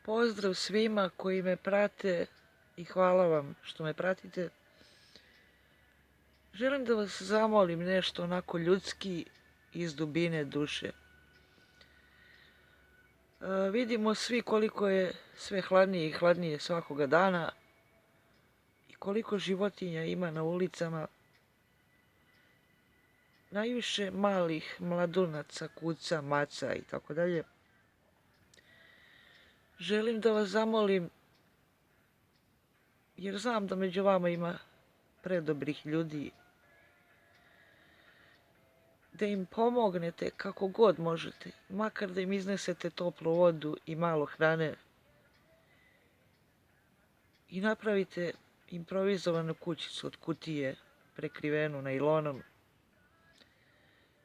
Pozdrav svima koji me prate i hvala vam što me pratite. Želim da vas zamolim nešto onako ljudski iz dubine duše. Vidimo svi koliko je sve hladnije i hladnije svakoga dana i koliko životinja ima na ulicama. Najviše malih mladunaca, kuca, maca i tako dalje. Želim da vas zamolim, jer znam da među vama ima predobrih ljudi, da im pomognete kako god možete, makar da im iznesete toplu vodu i malo hrane i napravite improvizovanu kućicu od kutije prekrivenu najlonom.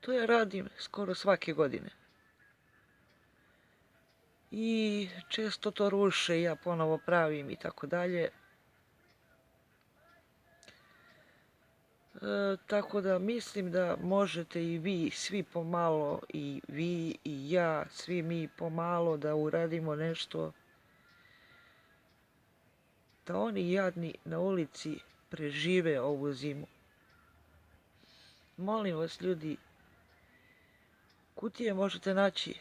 To ja radim skoro svake godine. I često to ruše i ja ponovo pravim i tako dalje. Tako da mislim da možete i vi svi pomalo, i vi i ja, svi mi pomalo da uradimo nešto da oni jadni na ulici prežive ovu zimu. Molim vas ljudi, kutije možete naći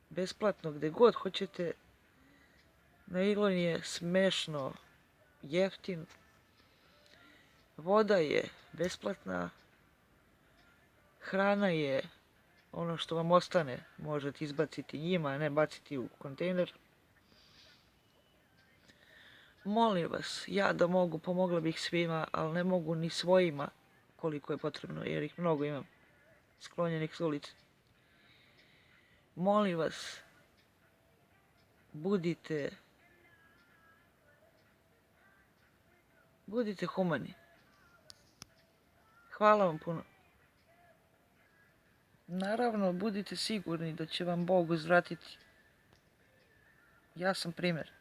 besplatno gde god hoćete. Najlon je smešno jeftin, voda je besplatna, hrana je ono što vam ostane, možete izbaciti njima, a ne baciti u kontejner. Molim vas, ja da mogu, pomogla bih svima, ali ne mogu ni svojima koliko je potrebno, jer ih mnogo imam, sklonjenih s ulice. Molim vas, budite humani. Hvala vam puno. Naravno, budite sigurni da će vam Bog uzvratiti. Ja sam primer.